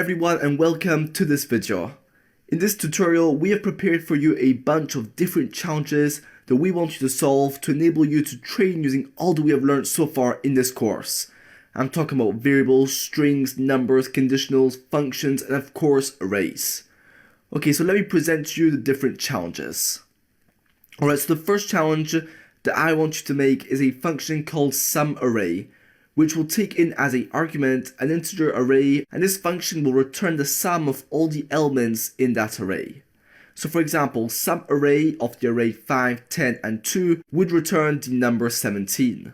everyone and welcome to this video. In this tutorial, we have prepared for you a bunch of different challenges that we want you to solve to enable you to train using all that we have learned so far in this course. I'm talking about variables, strings, numbers, conditionals, functions, and of course, arrays. Okay, so let me present to you the different challenges. Alright, so the first challenge that I want you to make is a function called SumArray, which will take in as an argument an integer array, and this function will return the sum of all the elements in that array. So for example, SumArray of the array 5, 10, and 2 would return the number 17.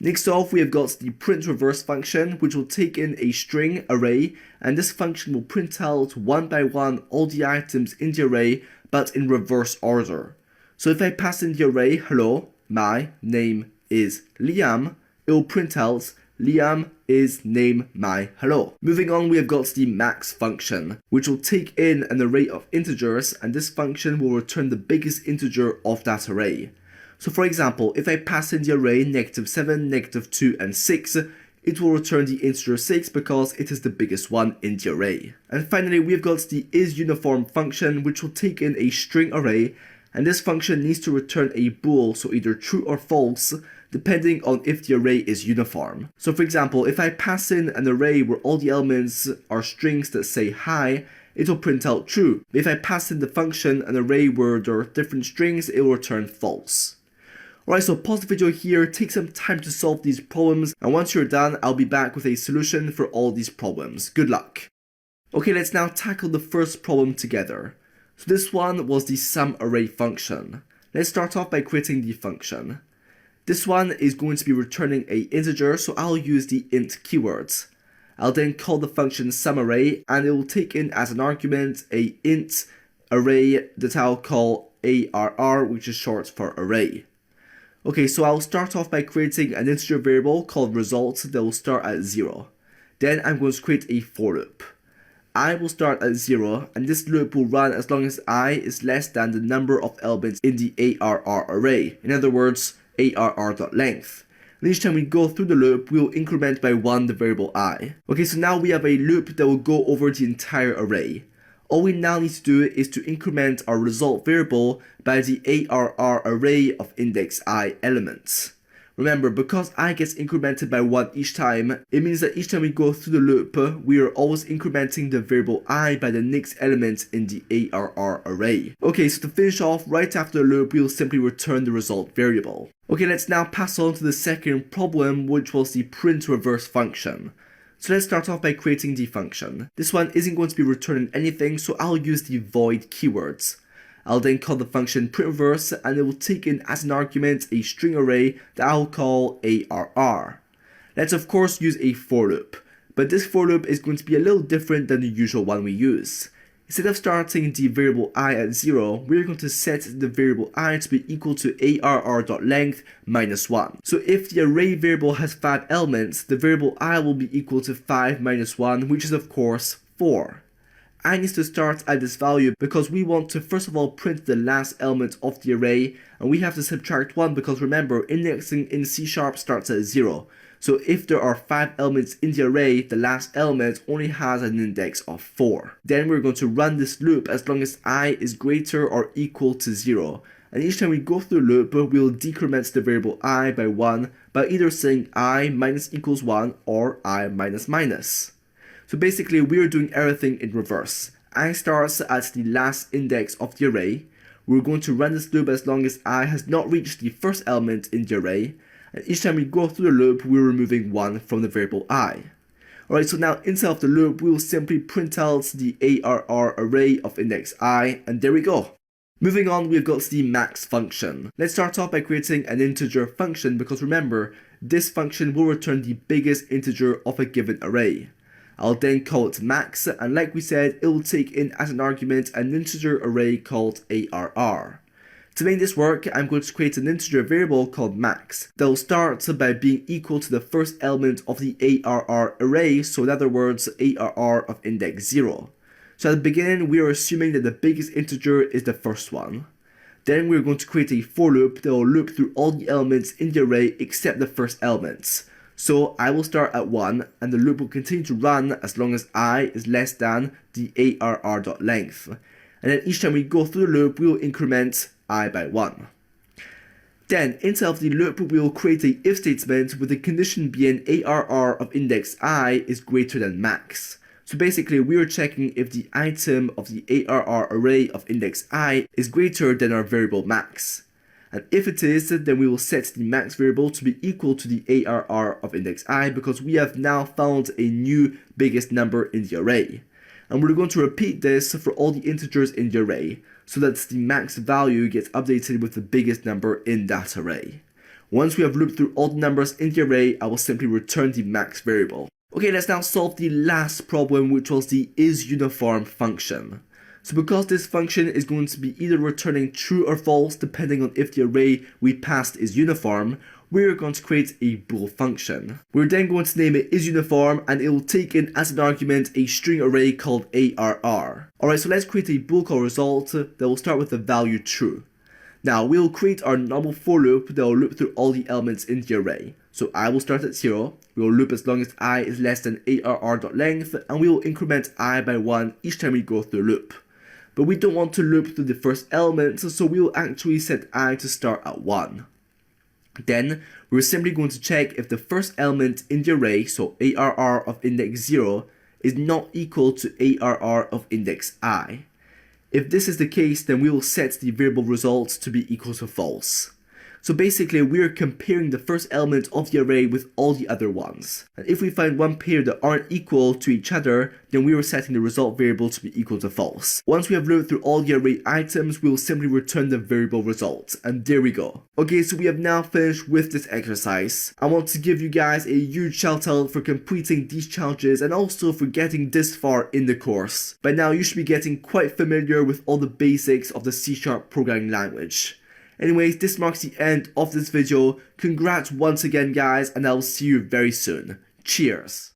Next off, we have got the print reverse function, which will take in a string array, and this function will print out one by one all the items in the array, but in reverse order. So if I pass in the array, hello, my name is Liam, it will print out Liam is name my hello. Moving on, we have got the max function, which will take in an array of integers, and this function will return the biggest integer of that array. So for example, if I pass in the array -7, -2, and 6, it will return the integer 6 because it is the biggest one in the array. And finally, we have got the isUniform function, which will take in a string array, and this function needs to return a bool, so either true or false, depending on if the array is uniform. So for example, if I pass in an array where all the elements are strings that say hi, it will print out true. But if I pass in the function an array where there are different strings, it will return false. Alright, so pause the video here, take some time to solve these problems, and once you're done, I'll be back with a solution for all these problems. Good luck! Okay, let's now tackle the first problem together. So this one was the SumArray function. Let's start off by creating the function. This one is going to be returning an integer, so I'll use the int keywords. I'll then call the function SumArray, and it will take in as an argument a int array that I'll call ARR, which is short for array. Okay, so I'll start off by creating an integer variable called result that will start at 0. Then I'm going to create a for loop. I will start at 0, and this loop will run as long as I is less than the number of elements in the ARR array. In other words, ARR.length. And each time we go through the loop, we will increment by 1 the variable I. Okay, so now we have a loop that will go over the entire array. All we now need to do is to increment our result variable by the ARR array of index I elements. Remember, because I gets incremented by 1 each time, it means that each time we go through the loop, we are always incrementing the variable I by the next element in the ARR array. Okay, so to finish off, right after the loop, we'll simply return the result variable. Okay, let's now pass on to the second problem, which was the print reverse function. So let's start off by creating the function. This one isn't going to be returning anything, so I'll use the void keywords. I'll then call the function printReverse, and it will take in as an argument a string array that I'll call ARR. Let's of course use a for loop, but this for loop is going to be a little different than the usual one we use. Instead of starting the variable I at 0, we're going to set the variable I to be equal to ARR.length minus 1. So if the array variable has 5 elements, the variable I will be equal to 5 minus 1, which is of course 4. I needs to start at this value because we want to first of all print the last element of the array, and we have to subtract 1 because remember, indexing in C# starts at 0. So if there are 5 elements in the array, the last element only has an index of 4. Then we're going to run this loop as long as I is greater or equal to 0. And each time we go through the loop, we'll decrement the variable I by 1 by either saying I minus equals 1 or I minus minus. So basically, we're doing everything in reverse. I starts at the last index of the array. We're going to run this loop as long as I has not reached the first element in the array. And each time we go through the loop, we're removing 1 from the variable I. Alright, so now inside of the loop, we will simply print out the ARR array of index I, and there we go. Moving on, we've got the max function. Let's start off by creating an integer function because remember, this function will return the biggest integer of a given array. I'll then call it max, and like we said, it will take in as an argument an integer array called ARR. To make this work, I'm going to create an integer variable called max that will start by being equal to the first element of the ARR array, so in other words, ARR of index 0. So at the beginning, we are assuming that the biggest integer is the first one. Then we're going to create a for loop that will loop through all the elements in the array except the first elements. So I will start at 1 and the loop will continue to run as long as I is less than the ARR.length. And then each time we go through the loop, we will increment I by 1. Then, inside of the loop, we will create a if statement with the condition being ARR of index I is greater than max. So basically, we are checking if the item of the ARR array of index I is greater than our variable max. And if it is, then we will set the max variable to be equal to the ARR of index I because we have now found a new biggest number in the array. And we're going to repeat this for all the integers in the array, so that the max value gets updated with the biggest number in that array. Once we have looped through all the numbers in the array, I will simply return the max variable. Okay, let's now solve the last problem, which was the isUniform function. So because this function is going to be either returning true or false depending on if the array we passed is uniform, we're going to create a bool function. We're then going to name it isUniform and it will take in as an argument a string array called ARR. Alright, so let's create a bool call result that will start with the value true. Now we'll create our normal for loop that will loop through all the elements in the array. So I will start at 0, we will loop as long as I is less than ARR.length, and we will increment I by 1 each time we go through the loop. But we don't want to loop through the first element, so we will actually set I to start at 1. Then we're simply going to check if the first element in the array, so ARR of index 0, is not equal to ARR of index I. If this is the case, then we will set the variable result to be equal to false. So basically, we are comparing the first element of the array with all the other ones. And if we find one pair that aren't equal to each other, then we are setting the result variable to be equal to false. Once we have looped through all the array items, we will simply return the variable result. And there we go. Okay, so we have now finished with this exercise. I want to give you guys a huge shout out for completing these challenges and also for getting this far in the course. By now, you should be getting quite familiar with all the basics of the C# programming language. Anyways, this marks the end of this video. Congrats once again guys, and I will see you very soon. Cheers!